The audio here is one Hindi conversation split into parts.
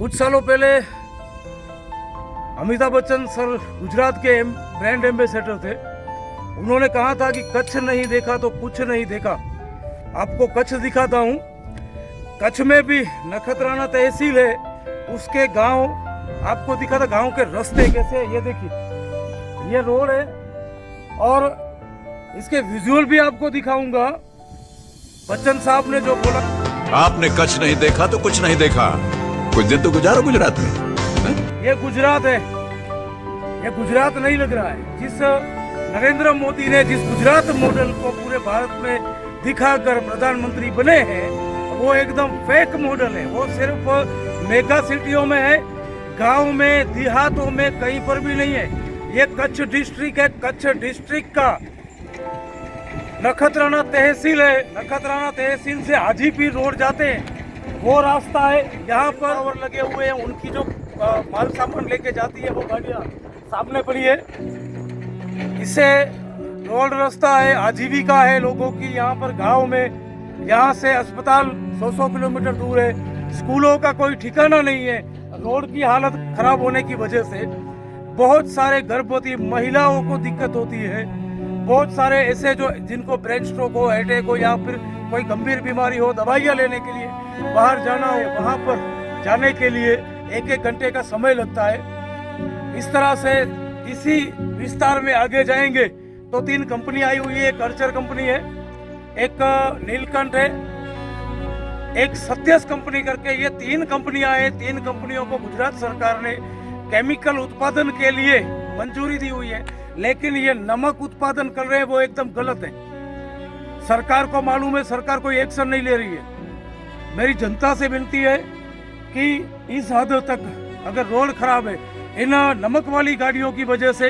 कुछ सालों पहले अमिताभ बच्चन सर गुजरात के ब्रांड एम्बेसडर थे। उन्होंने कहा था कि कच्छ नहीं देखा तो कुछ नहीं देखा। आपको कच्छ दिखाता हूँ। कच्छ में भी नखत्राना तहसील है, उसके गांव आपको दिखा था। गांव के रास्ते कैसे, ये देखिए ये रोड है और इसके विजुअल भी आपको दिखाऊंगा। बच्चन साहब ने जो बोला, आपने कच्छ नहीं देखा तो कुछ नहीं देखा। कुछ दिन तो गुजारो गुजरात में। ये गुजरात है, ये गुजरात नहीं लग रहा है। जिस नरेंद्र मोदी ने जिस गुजरात मॉडल को पूरे भारत में दिखाकर प्रधानमंत्री बने हैं, वो एकदम फेक मॉडल है। वो सिर्फ मेगा सिटियों में है, गांव में देहातों में कहीं पर भी नहीं है। ये कच्छ डिस्ट्रिक्ट है। कच्छ डिस्ट्रिक्ट का नखत्राना तहसील है। नखत्राना तहसील से हाजीपीर रोड जाते हैं, वो रास्ता है। यहाँ पर और लगे हुए हैं, उनकी जो माल सामान लेके जाती है वो गाड़ियाँ सामने पड़ी है। इससे रोड रास्ता है, आजीविका है लोगों की। यहाँ पर गांव में, यहाँ से अस्पताल 100 किलोमीटर दूर है। स्कूलों का कोई ठिकाना नहीं है। रोड की हालत खराब होने की वजह से बहुत सारे गर्भवती महिलाओं को दिक्कत होती है। बहुत सारे ऐसे जो जिनको ब्रेन स्ट्रोक हो, अटैक हो या फिर कोई गंभीर बीमारी हो, दवाइयाँ लेने के लिए बाहर जाना हो, वहाँ पर जाने के लिए 1-1 घंटे का समय लगता है। इस तरह से इसी विस्तार में आगे जाएंगे तो 3 कंपनी आई हुई है। एक अर्चर कंपनी है, एक नीलकंठ है, एक सत्यस कंपनी करके। ये 3 कंपनियां हैं। 3 कंपनियों को गुजरात सरकार ने केमिकल उत्पादन के लिए मंजूरी दी हुई है, लेकिन ये नमक उत्पादन कर रहे हैं, वो एकदम गलत है। सरकार को मालूम है, सरकार कोई एक्शन नहीं ले रही है। मेरी जनता से विनती है कि इस हद तक अगर रोड खराब है, इन नमक वाली गाड़ियों की वजह से,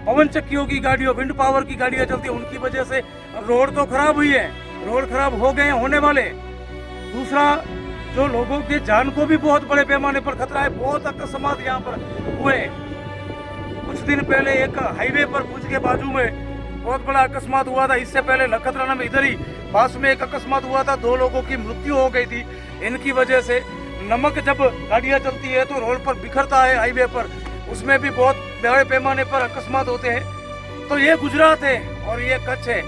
पवन चक्कियों की गाड़ियों, विंड पावर की गाड़ियां चलती है, उनकी वजह से रोड तो खराब हुई है, रोड खराब हो गए, होने वाले। दूसरा, जो लोगों के जान को भी बहुत बड़े पैमाने पर खतरा है। बहुत अकस्मात यहाँ पर हुए। कुछ दिन पहले एक हाईवे पर भुज के बाजू में बहुत बड़ा अकस्मात हुआ था। इससे पहले नखत्राना में इधर ही पास में एक अकस्मात हुआ था, 2 लोगों की मृत्यु हो गई थी इनकी वजह से। नमक जब गाड़ियां चलती है तो रोड पर बिखरता है हाईवे पर, उसमें भी बहुत बड़े पैमाने पर अकस्मात होते हैं। तो ये गुजरात है और ये कच्छ है।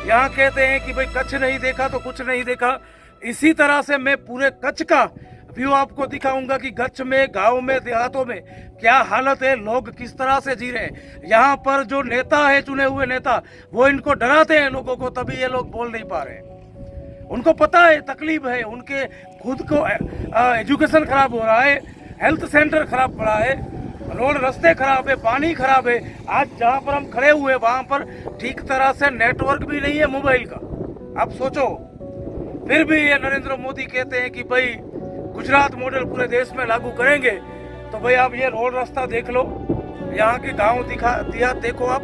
यहाँ कहते हैं कि भाई कच्छ नहीं देखा तो कुछ नहीं देखा। इसी तरह से मैं पूरे कच्छ का व्यू आपको दिखाऊंगा कि कच्छ में, गांव में, देहातों में क्या हालत है, लोग किस तरह से जी रहे हैं। यहाँ पर जो नेता है, चुने हुए नेता, वो इनको डराते हैं लोगों को, तभी ये लोग बोल नहीं पा रहे हैं। उनको पता है तकलीफ है, उनके खुद को एजुकेशन खराब हो रहा है, हेल्थ सेंटर खराब पड़ा है, रोड रास्ते खराब है, पानी खराब है। आज जहाँ पर हम खड़े हुए वहाँ पर ठीक तरह से नेटवर्क भी नहीं है मोबाइल का। आप सोचो, फिर भी ये नरेंद्र मोदी कहते हैं कि भाई गुजरात मॉडल पूरे देश में लागू करेंगे। तो भाई आप ये रोड रास्ता देख लो, यहाँ के गांव दिया देखो, आप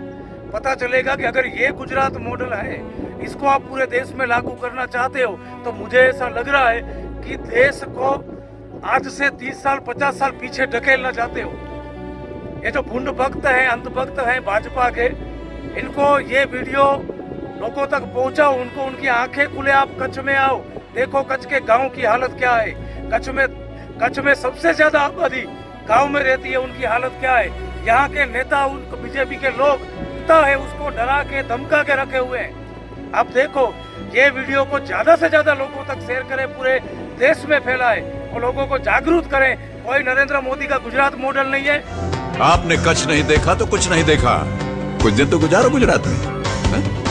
पता चलेगा कि अगर ये गुजरात मॉडल है, इसको आप पूरे देश में लागू करना चाहते हो, तो मुझे ऐसा लग रहा है कि देश को आज से 30 साल 50 साल पीछे ढकेलना चाहते हो। ये जो भुंड भक्त हैं, अंधभक्त हैं भाजपा के, इनको ये वीडियो लोगों तक पहुंचाओ, उनको उनकी आंखें खुले। आप कच्छ में आओ, देखो कच्छ के गांव की हालत क्या है। कच्छ में सबसे ज्यादा आबादी गांव में रहती है, उनकी हालत क्या है। यहाँ के नेता, उनको बीजेपी के लोग है उसको डरा के, धमका के रखे हुए हैं। आप देखो, ये वीडियो को ज्यादा से ज्यादा लोगों तक शेयर करें, पूरे देश में फैलाएं और लोगों को जागरूक करें। कोई नरेंद्र मोदी का गुजरात मॉडल नहीं है। आपने कच्छ नहीं देखा तो कुछ नहीं देखा। कुछ दिन तो गुजारो गुजरात में।